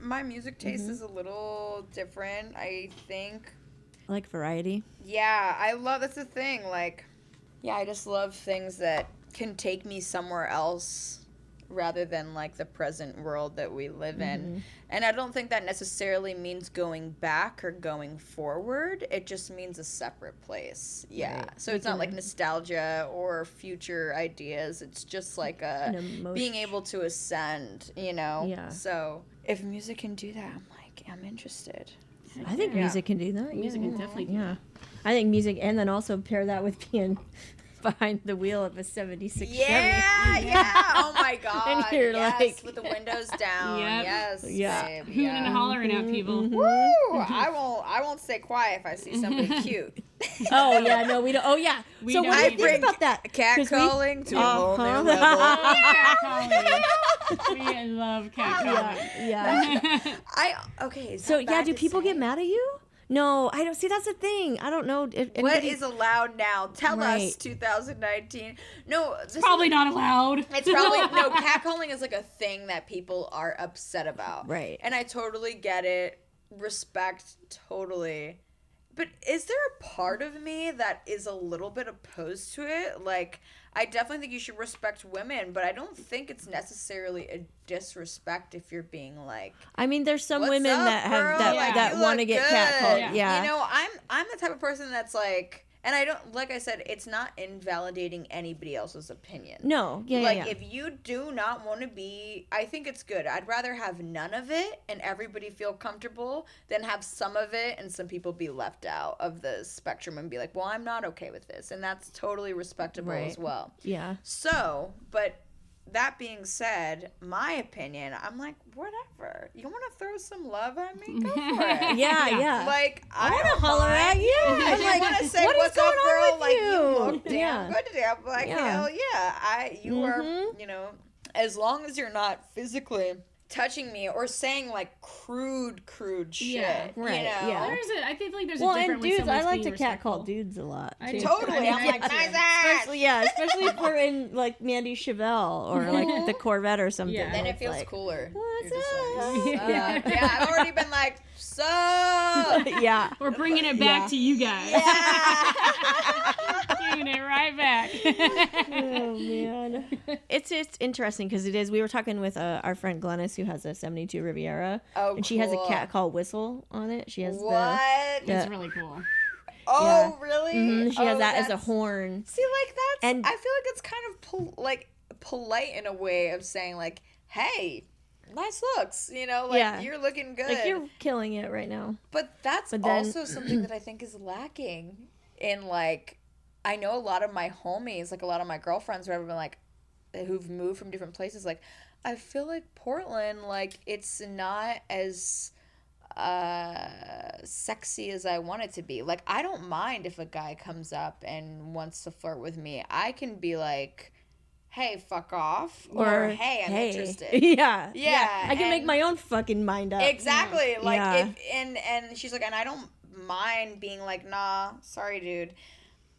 My music taste is a little different, I think. I like variety. Yeah, that's the thing. Like, yeah, I just love things that can take me somewhere else rather than like the present world that we live in. And I don't think that necessarily means going back or going forward. It just means a separate place. Yeah. Right. So it's not like nostalgia or future ideas. It's just like being able to ascend, you know? Yeah. So if music can do that, I'm interested. I think music can do that. Music can definitely do that. I think music, and then also pair that with being behind the wheel of a 76 Chevy. Yeah. Oh my God. And you're like, with the windows down. Yep. Yes. Yeah. Babe. Hooting and hollering at people. Woo! I won't stay quiet if I see somebody cute. Oh yeah, no, we don't. Oh yeah. So what do you think about that? Catcalling to a whole new level. We love catcalling. Yeah. So yeah, do people get mad at you? No, I don't. See, that's the thing. I don't know if anybody... What is allowed now? Tell us, 2019. No, it's probably not allowed. It's probably no. Catcalling is like a thing that people are upset about, right? And I totally get it. Respect, totally. But is there a part of me that is a little bit opposed to it? Like, I definitely think you should respect women, but I don't think it's necessarily a disrespect if you're being like. I mean, there's some women up, that have girl? that want to get catcalled. Yeah. You know, I'm the type of person that's like, and I don't, like I said, it's not invalidating anybody else's opinion. No. Yeah. If you do not want to be, I think it's good. I'd rather have none of it and everybody feel comfortable than have some of it and some people be left out of the spectrum and be like, well, I'm not okay with this. And that's totally respectable as well. Yeah. So, but that being said, my opinion, I'm like, whatever. You want to throw some love at me? Go for it. Yeah. Like, I want to holler at you. I'm like, want to say, what's up, girl? Like, you look damn good today. I'm like, hell yeah. You are, you know, as long as you're not physically touching me or saying like crude shit. Right. You know? Yeah. I feel like there's a difference. Well, and dudes, I like to respectful. catcall dudes a lot. Totally. I'm like, nice ass. Especially if we're in like Mandy Chevelle or like the Corvette or something. Yeah. Then it feels like, cooler. What's up? Like, I've already been like, so. Yeah. We're bringing it back to you guys. Yeah. Bringing it right back. Oh man, it's interesting because it is. We were talking with our friend Glennis who has a 72 Riviera, and she has a catcall whistle on it. She has That's really cool. Oh, really? Mm-hmm. She has that as a horn. See, like that's. And I feel like it's kind of polite in a way of saying like, hey. Nice looks, you know, like you're looking good. Like you're killing it right now. But that's also something that I think is lacking in like, I know a lot of my homies, like a lot of my girlfriends who have been like, who've moved from different places. Like, I feel like Portland, like it's not as sexy as I want it to be. Like, I don't mind if a guy comes up and wants to flirt with me. I can be like, hey, fuck off, or hey, I'm interested. Yeah. I can make my own fucking mind up. Exactly. Like if and she's like, and I don't mind being like, nah, sorry, dude.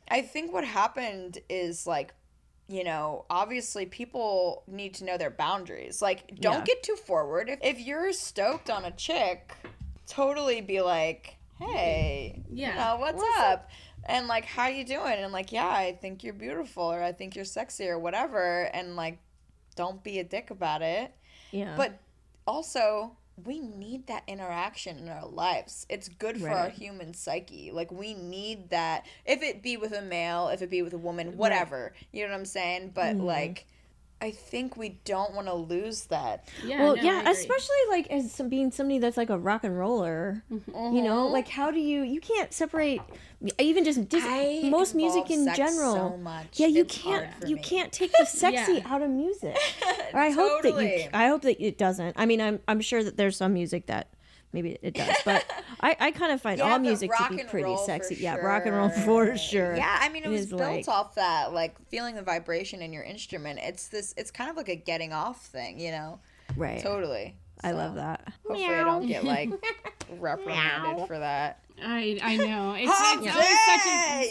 I think what happened is like, you know, obviously people need to know their boundaries. Like, don't get too forward. If you're stoked on a chick, totally be like, hey, you know, what's up? And, like, how you doing? And, like, yeah, I think you're beautiful, or I think you're sexy, or whatever. And, like, don't be a dick about it. Yeah. But also, we need that interaction in our lives. It's good for our human psyche. Like, we need that. If it be with a male, if it be with a woman, whatever. You know what I'm saying? But, like, I think we don't want to lose that. Yeah, well, especially like as being somebody that's like a rock and roller. You know, like how do you can't separate even just most music in general. So much. Yeah, you can't take the sexy out of music. Or I hope that it doesn't. I mean, I'm sure that there's some music that maybe it does, but I kind of find all music to be pretty sexy. Yeah, rock and roll for sure. Yeah, I mean, it was built off that, like, feeling the vibration in your instrument. It's kind of like a getting off thing, you know? Right. Totally. I love that. Hopefully I don't get, like, reprimanded for that. I know. It's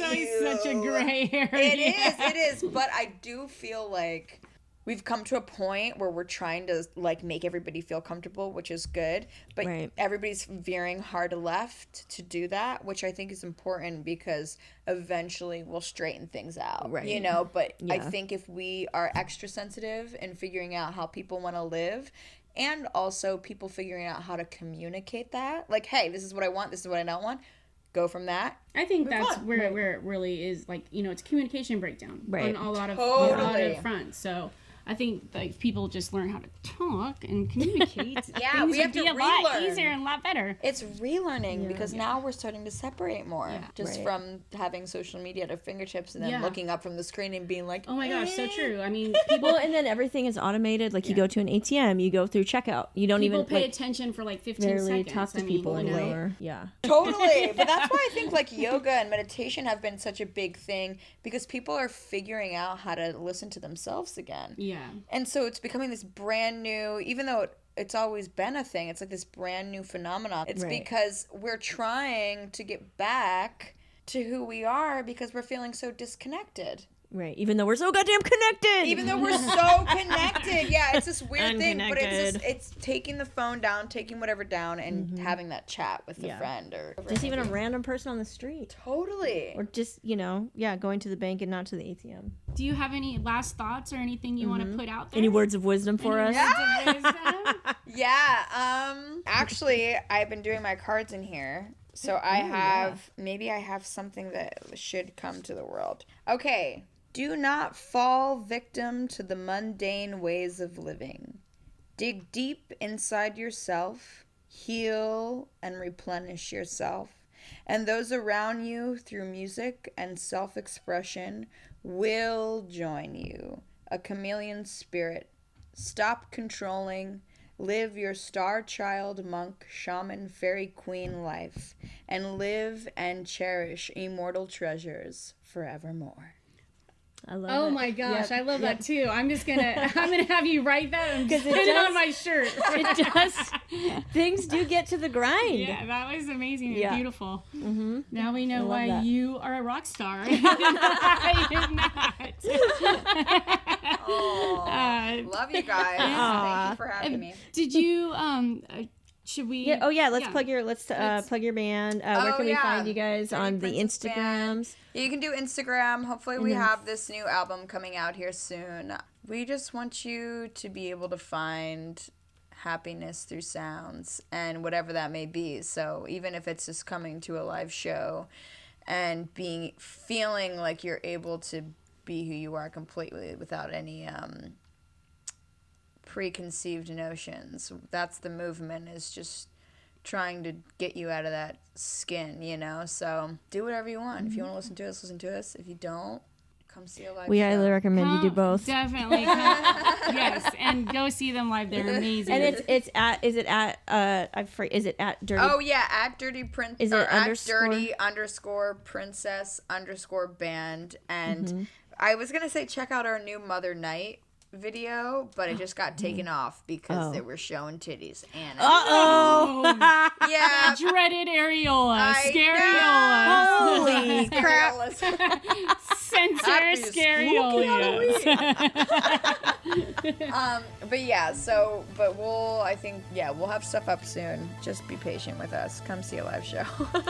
always such a gray area. It is. But I do feel like we've come to a point where we're trying to like make everybody feel comfortable, which is good, but everybody's veering hard left to do that, which I think is important because eventually we'll straighten things out, you know, but I think if we are extra sensitive in figuring out how people want to live, and also people figuring out how to communicate that, like, hey, this is what I want, this is what I don't want, go from that. I think that's where it really is, like, you know, it's communication breakdown on a lot of fronts. So I think like people just learn how to talk and communicate. Things we have to be a relearn. lot easier and a lot better. It's relearning because now we're starting to separate more from having social media at our fingertips and then looking up from the screen and being like, oh my gosh, so true. I mean, people and then everything is automated. Like you go to an ATM, you go through checkout. You don't even pay attention for like 15 seconds. Talk to people anymore. Yeah, totally. But that's why I think like yoga and meditation have been such a big thing because people are figuring out how to listen to themselves again. Yeah. And so it's becoming this brand new, even though it's always been a thing, it's like this brand new phenomenon. It's because we're trying to get back to who we are because we're feeling so disconnected. Right, even though we're so goddamn connected. Even though we're so connected. Yeah, it's this weird thing, but it's taking the phone down, taking whatever down, and having that chat with a friend. Or just even a random person on the street. Totally. Or just, going to the bank and not to the ATM. Do you have any last thoughts or anything you want to put out there? Any words of wisdom for us? Actually, I've been doing my cards in here. So maybe I have something that should come to the world. Okay. Do not fall victim to the mundane ways of living. Dig deep inside yourself, heal and replenish yourself, and those around you through music and self-expression will join you. A chameleon spirit. Stop controlling. Live your star child, monk, shaman, fairy queen life, and live and cherish immortal treasures forevermore. I love it. My gosh, I love that too. I'm gonna have you write that and put it on my shirt. It does. Things do get to the grind. Yeah, that was amazing and beautiful. Mm-hmm. Now we know why you are a rock star. I am not. Love you guys. Thank you for having me. Did you should we? Yeah. Let's plug your plug your band. Where can we find you guys on the Instagrams? Band. You can do Instagram. Hopefully, we have this new album coming out here soon. We just want you to be able to find happiness through sounds and whatever that may be. So even if it's just coming to a live show and feeling like you're able to be who you are completely without any preconceived notions. That's the movement, is just trying to get you out of that skin, so do whatever you want. If you want to listen to us. If you don't, come see a live show. We highly recommend you do both. Definitely. Yes, and go see them live. They're amazing. And is it at Dirty? Oh yeah, at Dirty Prince. Is it at Dirty_Princess_band. And I was gonna say check out our new Mother Night video, but it just got taken off because they were showing titties. And yeah, dreaded areola, scariola, holy crap, censor scariola. But yeah, but we'll have stuff up soon. Just be patient with us. Come see a live show.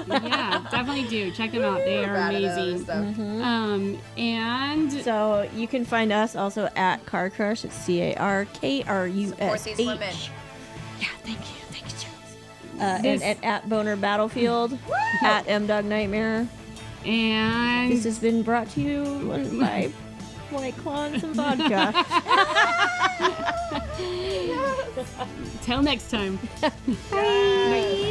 Yeah, definitely do. Check them out. They are amazing. And so you can find us also at Car Crush. It's CARKRUSH. Support these women. Yeah, thank you, Jewlz. And at Boner Battlefield, at M-Dog Nightmare. And this has been brought to you by White Claw and some vodka. Till next time. Bye.